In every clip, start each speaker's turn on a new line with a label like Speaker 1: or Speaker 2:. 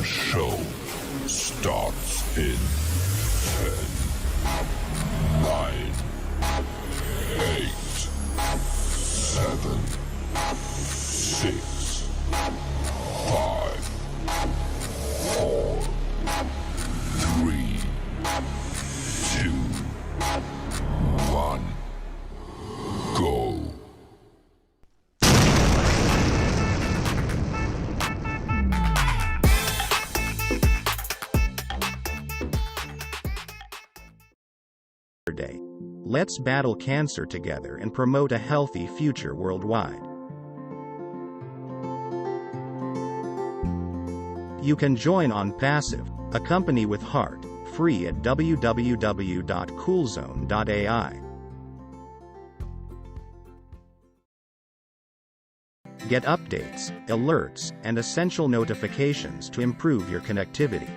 Speaker 1: The show starts in 10, 9, 8, 7, 6, 5, 4, 3, 2, 1, go.
Speaker 2: Day. Let's battle cancer together and promote a healthy future worldwide. You can join Onpassive, a company with heart, free at www.coolzone.ai. Get updates, alerts, and essential notifications to improve your connectivity.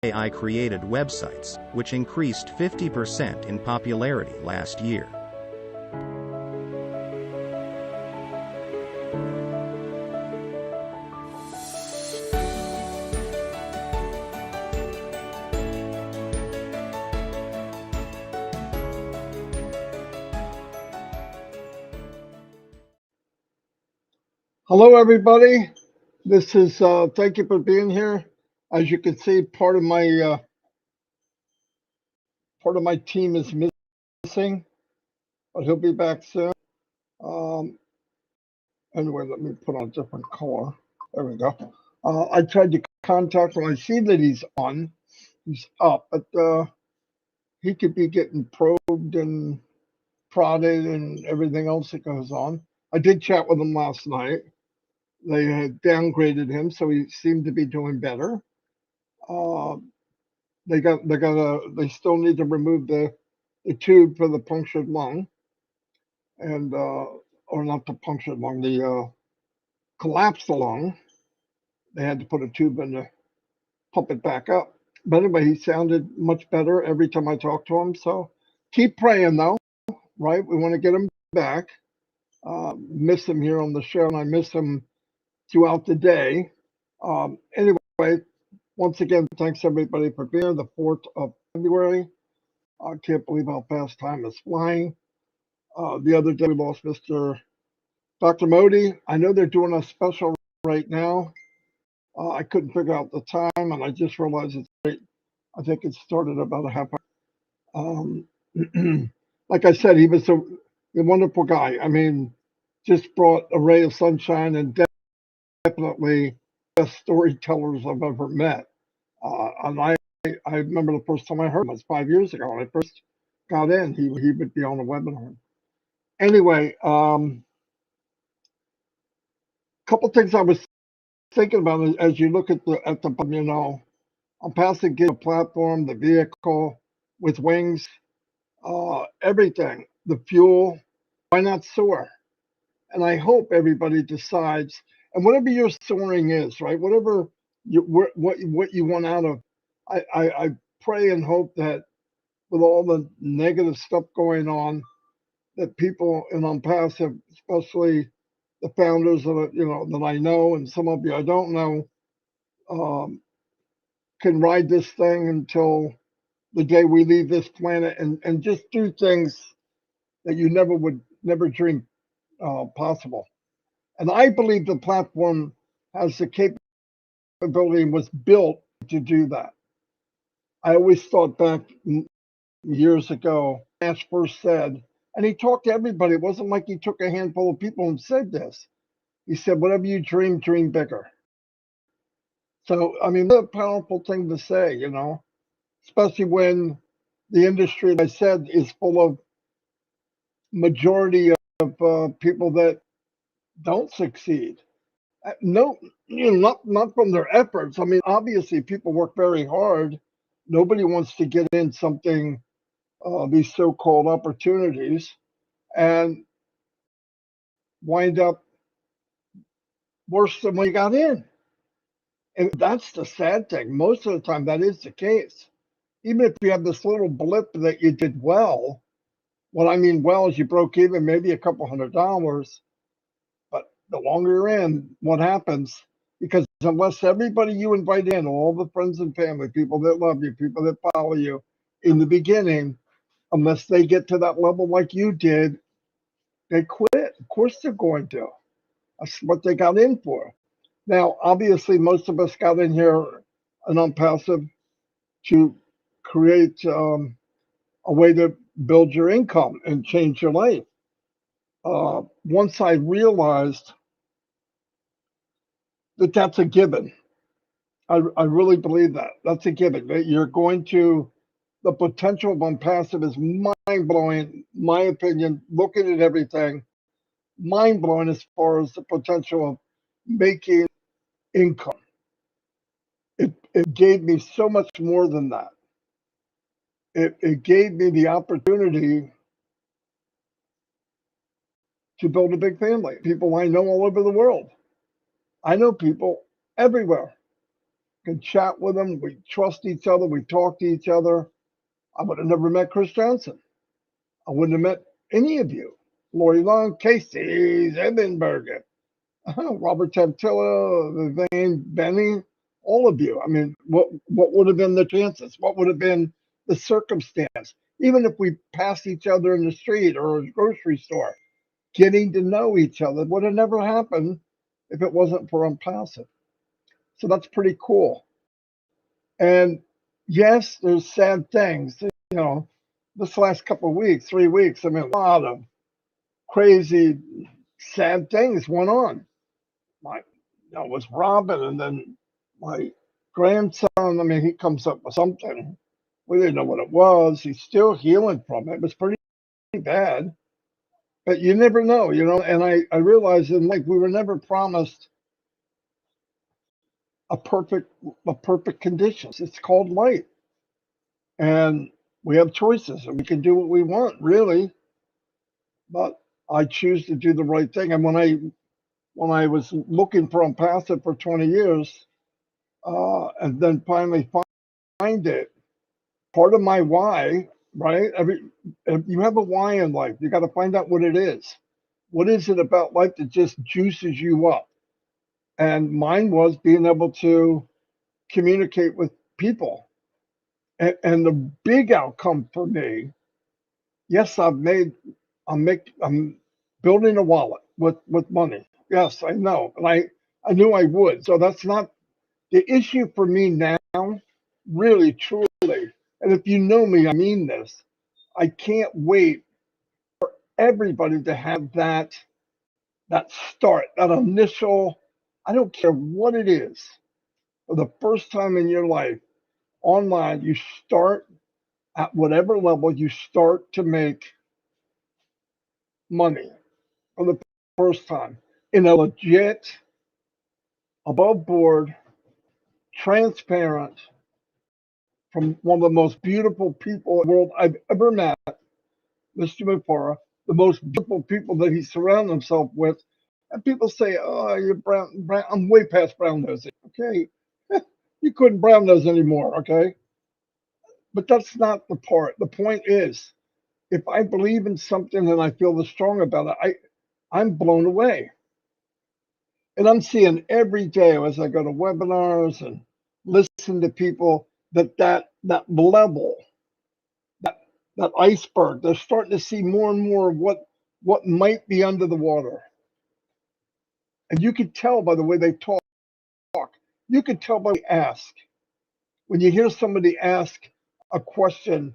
Speaker 2: AI created websites, which increased 50% in popularity last year.
Speaker 3: Hello, everybody. This is thank you for being here. As you can see, part of my team is missing, but he'll be back soon. Anyway, let me put on a different color. There we go. I tried to contact him. I see that he's on. He's up, but he could be getting probed and prodded and everything else that goes on. I did chat with him last night. They had downgraded him, so he seemed to be doing better. They still need to remove the tube for the punctured lung, and or not the punctured lung, the collapsed lung. They had to put a tube in to pump it back up. But anyway, he sounded much better every time I talked to him. So keep praying, though, right? We want to get him back. Miss him here on the show, and I miss him throughout the day. Anyway, once again, thanks everybody for being here. The 4th of February. I can't believe how fast time is flying. The other day we lost Dr. Modi. I know they're doing a special right now. I couldn't figure out the time, and I just realized it's late. I think it started about a half hour. Like I said, he was a wonderful guy. I mean, just brought a ray of sunshine and definitely the best storytellers I've ever met. And I remember the first time I heard him was 5 years ago. When I first got in, he would be on a webinar. Anyway, couple things I was thinking about as you look at the Onpassive gives a platform, the vehicle with wings, everything, the fuel. Why not soar? And I hope everybody decides, and whatever your soaring is, right? Whatever what you want out of, I pray and hope that with all the negative stuff going on, that people in Onpassive, especially the founders of it, that I know, and some of you I don't know, can ride this thing until the day we leave this planet, and just do things that you never dream possible. And I believe the platform has the capability and was built to do that. I always thought back years ago, Ash first said, and he talked to everybody. It wasn't like he took a handful of people and said this. He said, whatever you dream, dream bigger. So, I mean, that's a powerful thing to say, especially when the industry, like I said, is full of majority of people that don't succeed. No, not from their efforts. I mean, obviously, people work very hard Nobody wants to get in something, these so-called opportunities, and wind up worse than when you got in. And that's the sad thing. Most of the time, that is the case. Even if you have this little blip that you did well, what I mean well is you broke even maybe a couple $100, but the longer you're in, what happens? Because unless everybody you invite in, all the friends and family, people that love you, people that follow you in the beginning, unless they get to that level like you did, they quit. Of course they're going to. That's what they got in for. Now, obviously, most of us got in here an Onpassive to create a way to build your income and change your life. Once I realized that that's a given, I really believe that. That's a given. That you're going to, the potential of Onpassive is mind blowing, my opinion, looking at everything, mind blowing as far as the potential of making income. It gave me so much more than that. It gave me the opportunity to build a big family. People I know all over the world. I know people everywhere. Can chat with them. We trust each other. We talk to each other. I would have never met Chris Johnson. I wouldn't have met any of you. Lori Long, Casey Zebenberger, Robert Tantilla, Vivian Benny, all of you. I mean, what would have been the chances? What would have been the circumstance? Even if we passed each other in the street or a grocery store, getting to know each other would have never happened if it wasn't for Onpassive. So that's pretty cool. And yes, there's sad things. You know, this last couple of weeks, 3 weeks, I mean, a lot of crazy, sad things went on. My, it was Robin, and then my grandson. I mean, he comes up with something. We didn't know what it was. He's still healing from it. It was pretty bad, but you never know, you know. And I realized in life we were never promised a perfect a perfect conditions. It's called life, and we have choices, and we can do what we want, really. But I choose to do the right thing. And when I was looking for Onpassive for 20 years, and then finally find it, part of my why, right? If you have a why in life, you got to find out what it is. What is it about life that just juices you up? And mine was being able to communicate with people. And the big outcome for me, yes, I'm building a wallet with money. Yes, I know, and I knew I would. So that's not the issue for me now. Really, truly, and if you know me, I mean this. I can't wait everybody to have that start, that initial. I don't care what it is. For the first time in your life, online, you start at whatever level you start to make money for the first time in a legit, above board, transparent, from one of the most beautiful people in the world I've ever met, Mr. Mufara, the most beautiful people that he surrounded himself with. And people say, "Oh, you're brown." I'm way past brown nosing. Okay, you couldn't brown nose anymore. Okay, but that's not the part. The point is, if I believe in something and I feel the strong about it, I'm blown away. And I'm seeing every day as I go to webinars and listen to people that level, that that iceberg, they're starting to see more and more of what might be under the water. And you could tell by the way they talk. You could tell by the ask. When you hear somebody ask a question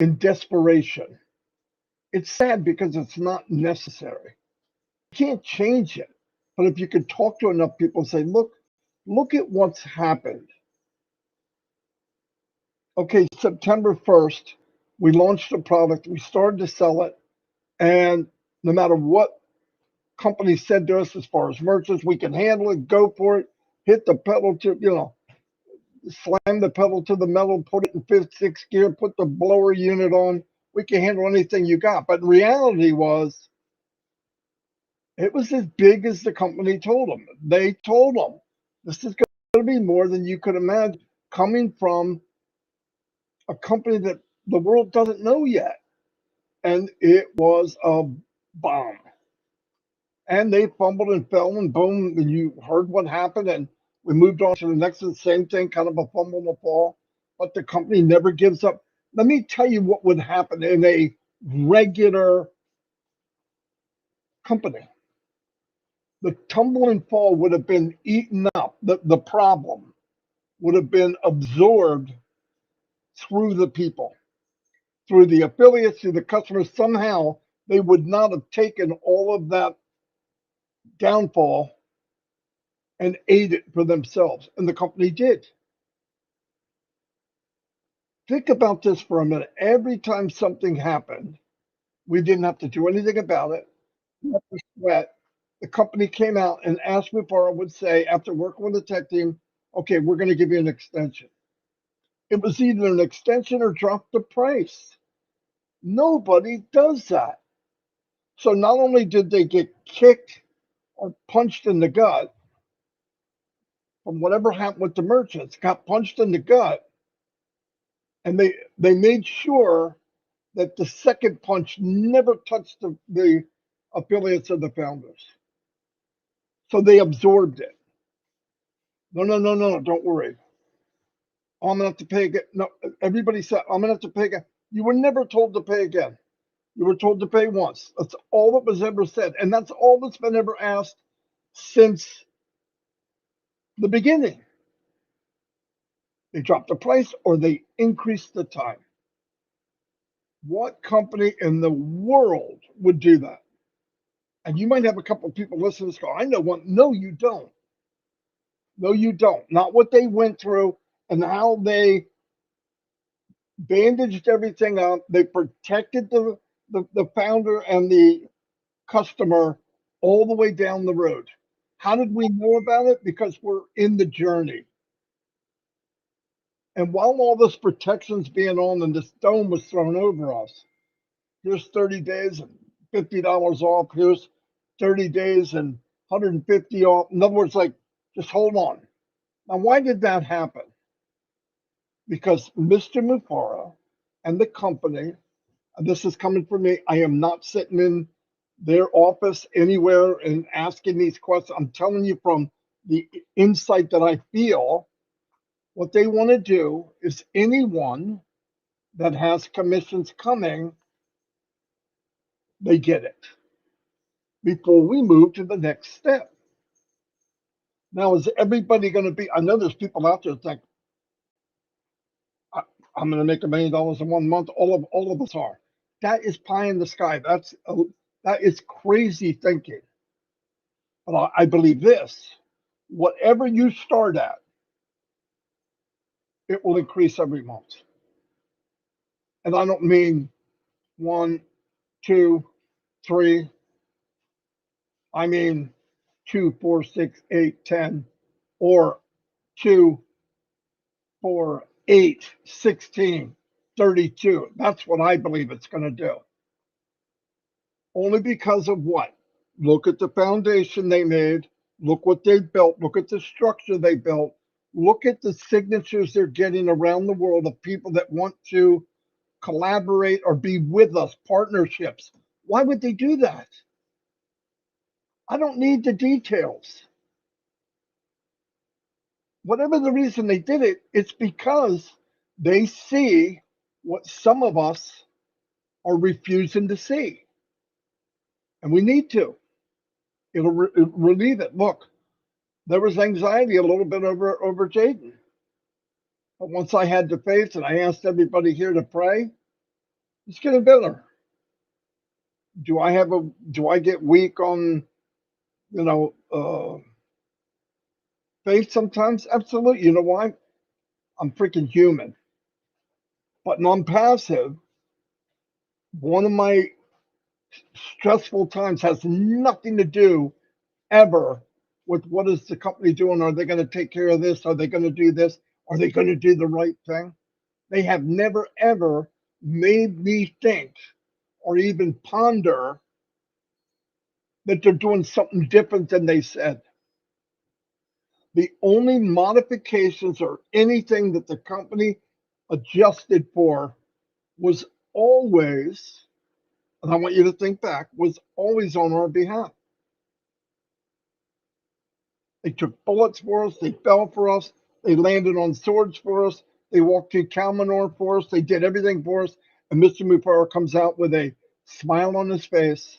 Speaker 3: in desperation, it's sad because it's not necessary. You can't change it. But if you could talk to enough people and say, look at what's happened. Okay, September 1st, we launched a product, we started to sell it, and no matter what companies said to us as far as merchants, we can handle it, go for it, hit the pedal to, slam the pedal to the metal, put it in fifth, sixth gear, put the blower unit on. We can handle anything you got. But reality was, it was as big as the company told them. They told them this is going to be more than you could imagine, coming from a company that the world doesn't know yet. And it was a bomb. And they fumbled and fell, and boom, and you heard what happened. And we moved on to the next, the same thing, kind of a fumble and a fall. But the company never gives up. Let me tell you what would happen in a regular company. The tumble and fall would have been eaten up. The problem would have been absorbed through the people, through the affiliates, through the customers. Somehow they would not have taken all of that downfall and ate it for themselves. And the company did. Think about this for a minute. Every time something happened, we didn't have to do anything about it. We had to sweat. The company came out and asked me for, I would say, after working with the tech team, okay, we're going to give you an extension. It was either an extension or drop the price. Nobody does that. So not only did they get kicked or punched in the gut from whatever happened with the merchants, got punched in the gut, and they made sure that the second punch never touched the affiliates of the founders. So they absorbed it. No, don't worry. I'm gonna have to pay again. No, everybody said I'm gonna have to pay again. You were never told to pay again. You were told to pay once. That's all that was ever said. And that's all that's been ever asked since the beginning. They dropped the price or they increased the time. What company in the world would do that? And you might have a couple of people listening to this go, I know one. No, you don't. No, you don't. Not what they went through and how they bandaged everything up. They protected the founder and the customer all the way down the road. How did we know about it? Because we're in the journey. And while all this protection's being on and this dome was thrown over us, here's 30 days and $50 off. Here's 30 days and 150 off. In other words, like, just hold on. Now, why did that happen? Because Mr. Mufara and the company, and this is coming from me, I am not sitting in their office anywhere and asking these questions. I'm telling you from the insight that I feel, what they want to do is anyone that has commissions coming, they get it before we move to the next step. Now, is everybody going to be? I know there's people out there that think I'm going to make $1 million in 1 month. All of us are. That is pie in the sky. That is crazy thinking. But I believe this: whatever you start at, it will increase every month. And I don't mean 1, 2, 3. I mean 2, 4, 6, 8, 10, or 2, 4, 8, 16, 32. That's what I believe it's going to do. Only because of what? Look at the foundation they made. Look what they built. Look at the structure they built. Look at the signatures they're getting around the world of people that want to collaborate or be with us, partnerships. Why would they do that? I don't need the details. Whatever the reason they did it, it's because they see what some of us are refusing to see. And we need to. It'll relieve it. Look, there was anxiety a little bit over Jaden. But once I had the faith and I asked everybody here to pray, it's getting better. Do I get weak on, faith sometimes? Absolutely. You know why? I'm freaking human. But non-passive, one of my stressful times has nothing to do ever with what is the company doing. Are they going to take care of this? Are they going to do this? Are they going to do the right thing? They have never, ever made me think or even ponder that they're doing something different than they said. The only modifications or anything that the company adjusted for was always, and I want you to think back, was always on our behalf. They took bullets for us, they fell for us, they landed on swords for us, they walked through Kalmanor for us, they did everything for us, and Mr. Mufaro comes out with a smile on his face.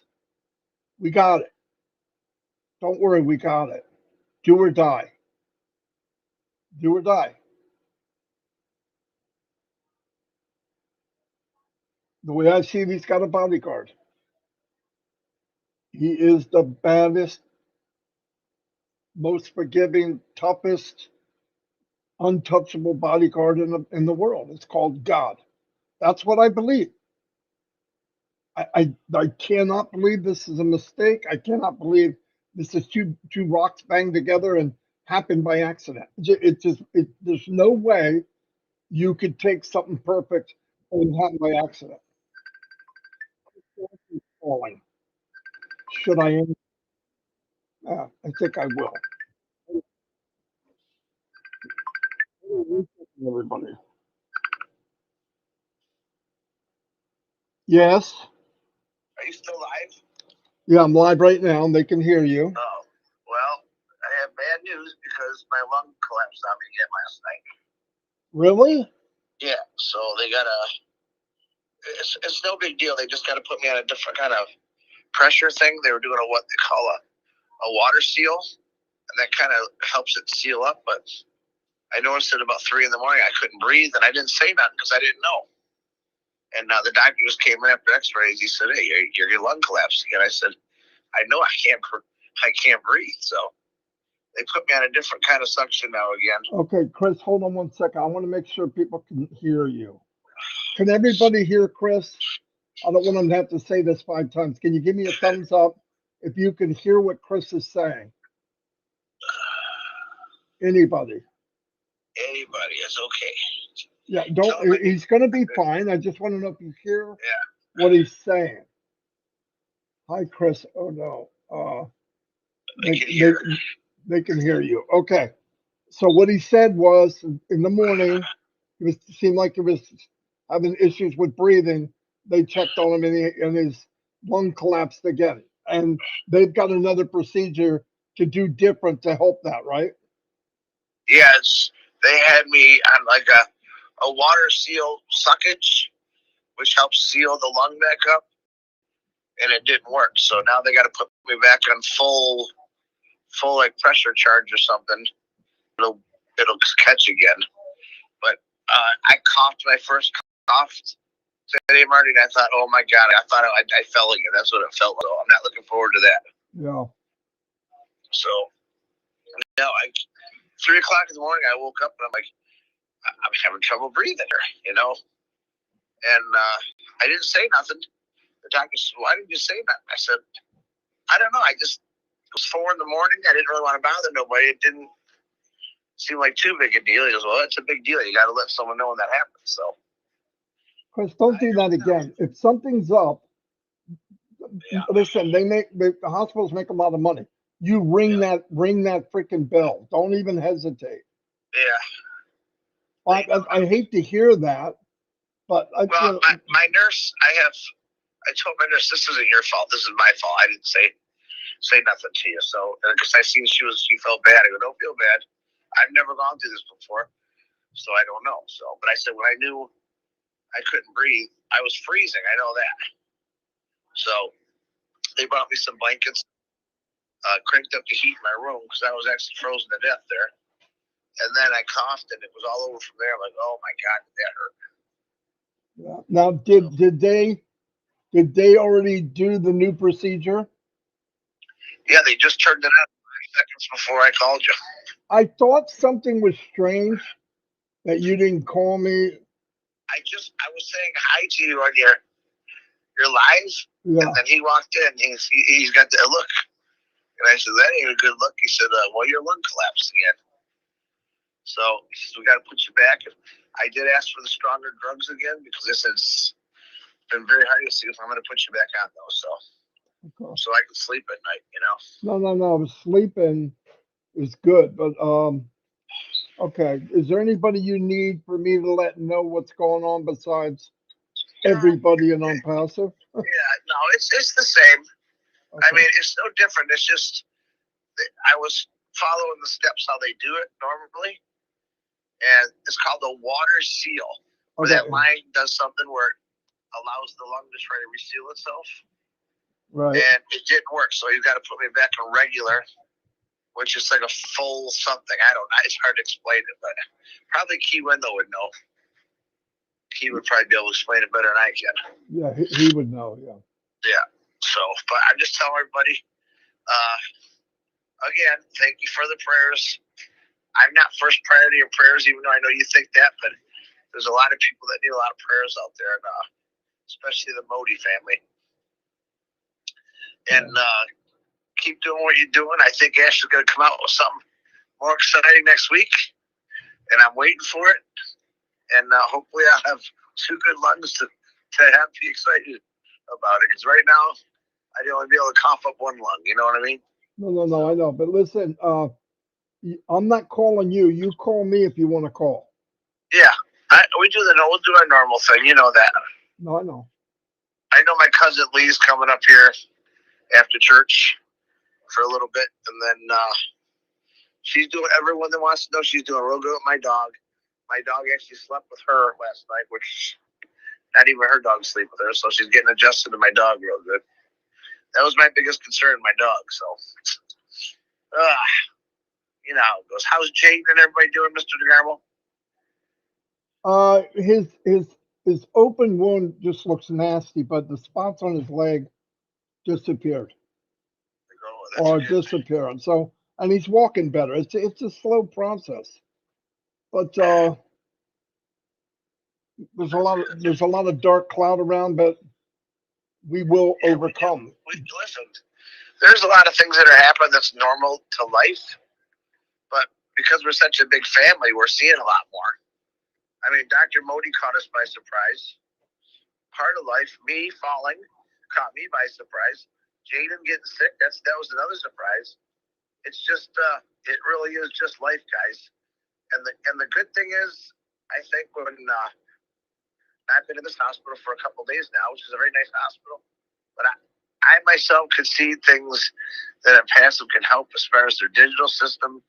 Speaker 3: We got it. Don't worry, we got it. Do or die. Do or die. The way I see it, he's got a bodyguard. He is the baddest, most forgiving, toughest, untouchable bodyguard in the world. It's called God. That's what I believe. I cannot believe this is a mistake. I cannot believe this is two rocks banged together and happened by accident. There's no way you could take something perfect and happen by accident. Falling. Should I end? I think I will. Everybody. Yes.
Speaker 4: Are you still live?
Speaker 3: Yeah, I'm live right now, and they can hear you.
Speaker 4: Oh, well, I have bad news because my lung collapsed on me again last night.
Speaker 3: Really?
Speaker 4: Yeah, so they got it's no big deal. They just got to put me on a different kind of pressure thing. They were doing what they call a water seal, and that kind of helps it seal up. But I noticed at about 3 a.m. I couldn't breathe, and I didn't say nothing because I didn't know. And the doctor just came in after X-rays. He said, "Hey, your lung collapsed again." I said, "I know I can't breathe." So they put me on a different kind of suction now again.
Speaker 3: Okay, Chris, hold on 1 second. I want to make sure people can hear you. Can everybody hear Chris? I don't want them to have to say this 5 times. Can you give me a thumbs up if you can hear what Chris is saying? Anybody?
Speaker 4: Anybody is okay.
Speaker 3: Yeah, don't. He's going to be fine. I just want to know if you hear what he's saying. Hi, Chris. Oh no. They can hear you. Okay. So what he said was in the morning, it seemed like he was having issues with breathing. They checked on him and his lung collapsed again. And they've got another procedure to do different to help that, right?
Speaker 4: Yes, they had me on like a water seal suckage, which helps seal the lung back up, and it didn't work. So now they got to put me back on full like pressure charge or something. It'll catch again. But I coughed my first cough today, Marty, and I thought, oh my God, I thought I fell again. That's what it felt like. So I'm not looking forward to that.
Speaker 3: Yeah.
Speaker 4: So now 3 o'clock in the morning, I woke up and I'm like, I'm having trouble breathing here, And I didn't say nothing. The doctor said, why didn't you say nothing? I said, I don't know. It was 4 in the morning. I didn't really want to bother nobody. It didn't seem like too big a deal. He goes, well, it's a big deal. You got to let someone know when that happens. So,
Speaker 3: Chris, don't do that again. If something's up, listen, the hospitals make a lot of money. You ring that freaking bell. Don't even hesitate.
Speaker 4: Yeah.
Speaker 3: I hate to hear that, but
Speaker 4: my nurse, I told my nurse, this isn't your fault. This is my fault. I didn't say nothing to you. So, because I seen she felt bad. I go, don't feel bad. I've never gone through this before, so I don't know. So, but I said when I knew I couldn't breathe, I was freezing. I know that. So they brought me some blankets, cranked up the heat in my room because I was actually frozen to death there. And then I coughed, and it was all over from there. I'm like, oh my God, did that hurt?
Speaker 3: Yeah. Now, did they already do the new procedure?
Speaker 4: Yeah, they just turned it on 5 seconds before I called you.
Speaker 3: I thought something was strange that you didn't call me.
Speaker 4: I was saying hi to you on your live, and then he walked in. He's got the look, and I said, that ain't a good look. He said, well, your lung collapsed again. So he says, we got to put you back. I did ask for the stronger drugs again because this has been very hard to see if I'm going to put you back on those.
Speaker 3: Okay.
Speaker 4: So I can sleep at night, you know.
Speaker 3: No. Sleeping is good, but okay. Is there anybody you need for me to let know what's going on besides everybody in Onpassive?
Speaker 4: Yeah, no, it's the same.
Speaker 3: Okay.
Speaker 4: I mean, it's no different. It's just that I was following the steps how they do it normally, and it's called a water seal. Where
Speaker 3: Okay.
Speaker 4: that line does something where it allows the lung to try to reseal itself,
Speaker 3: Right.
Speaker 4: and it didn't work. So you got to put me back on regular, which is like a full something. I don't know. It's hard to explain it, but probably Key Wendell would know. He would probably be able to explain it better than I can.
Speaker 3: Yeah, he would know. Yeah.
Speaker 4: Yeah. So, but I'm just telling everybody, again, thank you for the prayers. I'm not first priority of prayers, even though I know you think that, but there's a lot of people that need a lot of prayers out there, and especially the Modi family. And keep doing what you're doing. I think Ash is going to come out with something more exciting next week, and I'm waiting for it. And hopefully I'll have two good lungs to have be excited about it. Because right now, I'd only be able to cough up one lung. You know what I mean?
Speaker 3: No, I know. But listen, I'm not calling you. You call me if you want to call.
Speaker 4: Yeah. We'll do our normal thing. You know that.
Speaker 3: No, I know.
Speaker 4: I know my cousin Lee's coming up here after church for a little bit. And then she's doing, everyone that wants to know, she's doing real good with my dog. My dog actually slept with her last night, which not even her dog sleep with her. So she's getting adjusted to my dog real good. That was my biggest concern, my dog. So, you know how it goes. How's Jaden and everybody doing, Mr. DeGarmo?
Speaker 3: His open wound just looks nasty, but the spots on his leg disappeared or disappeared. So, and he's walking better. It's a slow process, but there's a lot of dark cloud around, but we will overcome.
Speaker 4: Listen, there's a lot of things that are happening that's normal to life, but because we're such a big family, we're seeing a lot more. I mean, Dr. Modi caught us by surprise. Part of life, me falling caught me by surprise. Jaden getting sick, that was another surprise. It's just, it really is just life, guys. And the good thing is, I think when I've been in this hospital for a couple of days now, which is a very nice hospital, but I myself could see things that Onpassive can help as far as their digital system,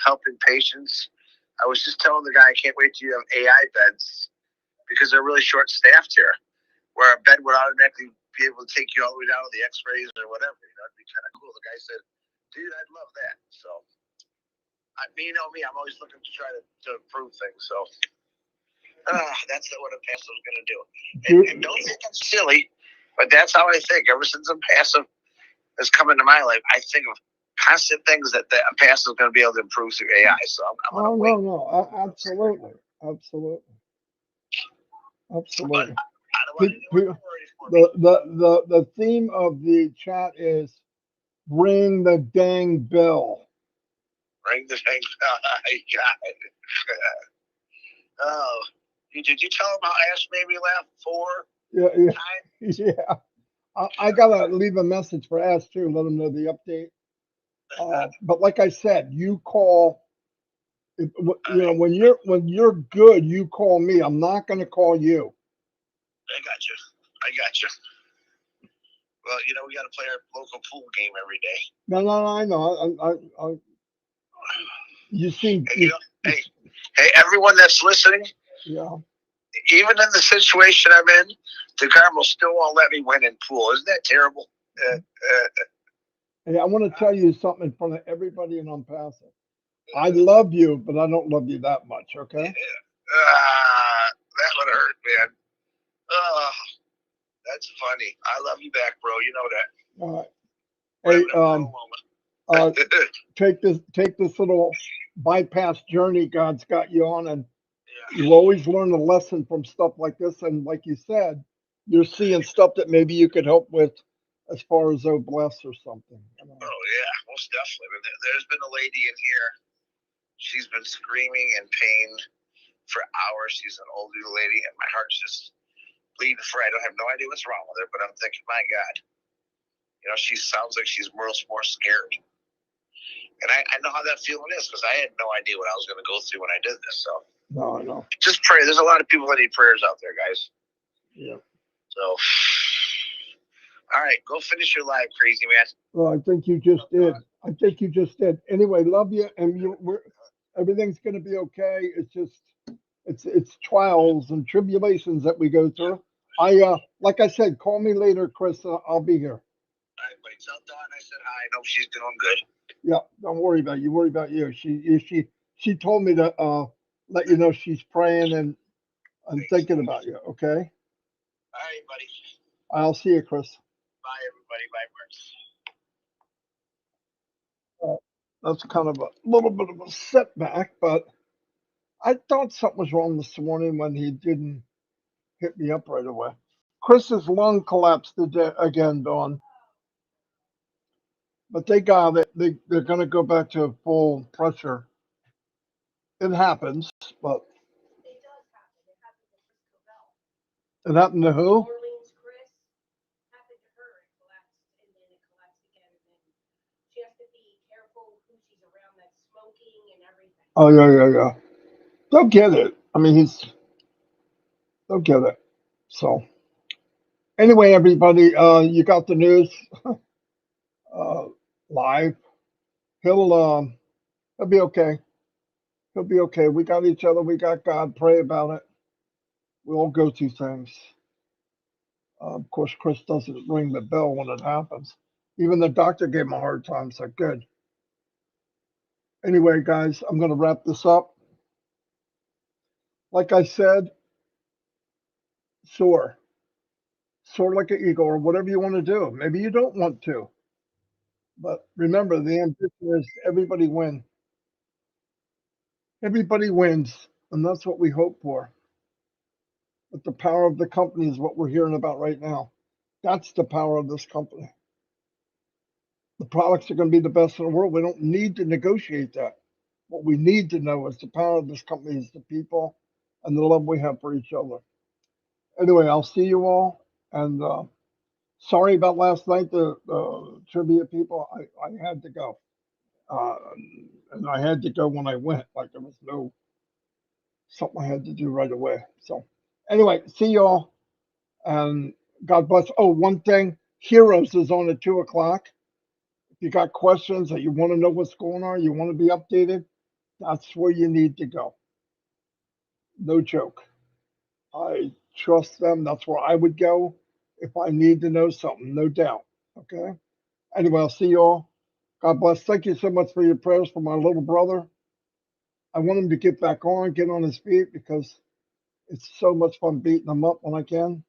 Speaker 4: helping patients. I was just telling the guy, I can't wait till you have AI beds because they're really short-staffed here, where a bed would automatically be able to take you all the way down to the x-rays or whatever. You know, it'd be kind of cool. The guy said, dude, I'd love that. So, you know me, I'm always looking to try to improve things. So, that's what Onpassive is going to do. And don't think I'm silly, but that's how I think. Ever since Onpassive has come into my life, I think of constant things that Onpassive is going to be able to improve through AI. So I'm going to wait.
Speaker 3: No, absolutely. The theme of the chat is ring the dang bell.
Speaker 4: Ring the dang bell. I got it. Oh, did you tell him how Ash made me laugh 4 times?
Speaker 3: Yeah. I gotta leave a message for Ash too. Let him know the update. But like I said, you call. You know, when you're good, you call me. I'm not going to call you.
Speaker 4: I got you. Well, you know, we got to play our local pool game every day.
Speaker 3: No, I know. You seem.
Speaker 4: Hey, everyone that's listening.
Speaker 3: Yeah.
Speaker 4: Even in the situation I'm in, DeGarmo still won't let me win in pool. Isn't that terrible?
Speaker 3: Hey, I want to tell you something in front of everybody in Onpassive. I love you, but I don't love you that much, okay?
Speaker 4: That would hurt, man. That's funny. I love you back, bro. You know
Speaker 3: that. Hey, take this little bypass journey God's got you on, and you always learn a lesson from stuff like this. And like you said, you're seeing stuff that maybe you could help with as far as Bless or something.
Speaker 4: Oh, yeah, most definitely. There's been a lady in here She's been screaming in pain for hours. She's an older lady, and my heart's just bleeding for her. I don't have no idea what's wrong with her, but I'm thinking, my God, she sounds like she's more scared. And I know how that feeling is because I had no idea what I was going to go through when I did this. So
Speaker 3: No, I know.
Speaker 4: just pray. There's a lot of people that need prayers out there, guys.
Speaker 3: Yeah.
Speaker 4: So, all right, go finish your live, crazy man.
Speaker 3: Well, I think you just did. Anyway, love you, and everything's going to be okay. It's just it's trials and tribulations that we go through. Like I said, call me later, Chris. I'll be here.
Speaker 4: All right, buddy. Tell Dawn I said hi. I know she's doing good.
Speaker 3: Yeah, don't worry about it. You worry about you. She told me to let you know she's praying and thinking about you. Okay.
Speaker 4: All right, buddy.
Speaker 3: I'll see you, Chris.
Speaker 4: Bye, everybody. Bye, Mark.
Speaker 3: That's kind of a little bit of a setback, but I thought something was wrong this morning when he didn't hit me up right away. Chris's lung collapsed again, Dawn. But they got it. They're going to go back to full pressure. It happens, but it happened to who? Oh yeah. They'll get it. I mean, they'll get it. So anyway, everybody, you got the news live. He'll be okay. He'll be okay. We got each other. We got God. Pray about it. We all go through things. Of course, Chris doesn't ring the bell when it happens. Even the doctor gave him a hard time. So good. Anyway, guys, I'm going to wrap this up. Like I said, soar like an eagle, or whatever you want to do. Maybe you don't want to, but remember, the ambition is everybody win. Everybody wins, and that's what we hope for. But the power of the company is what we're hearing about right now. That's the power of this company. The products are going to be the best in the world. We don't need to negotiate that. What we need to know is the power of this company is the people and the love we have for each other. Anyway, I'll see you all. And sorry about last night, the trivia people. I had to go. And I had to go when I went. Like there was no something I had to do right away. So anyway, see y'all. And God bless. Oh, one thing. Heroes is on at 2:00. If you got questions that you want to know what's going on, you want to be updated, that's where you need to go. No joke. I trust them. That's where I would go if I need to know something, no doubt. Okay. Anyway, I'll see you all. God bless. Thank you so much for your prayers for my little brother. I want him to get back on, get on his feet because it's so much fun beating him up when I can.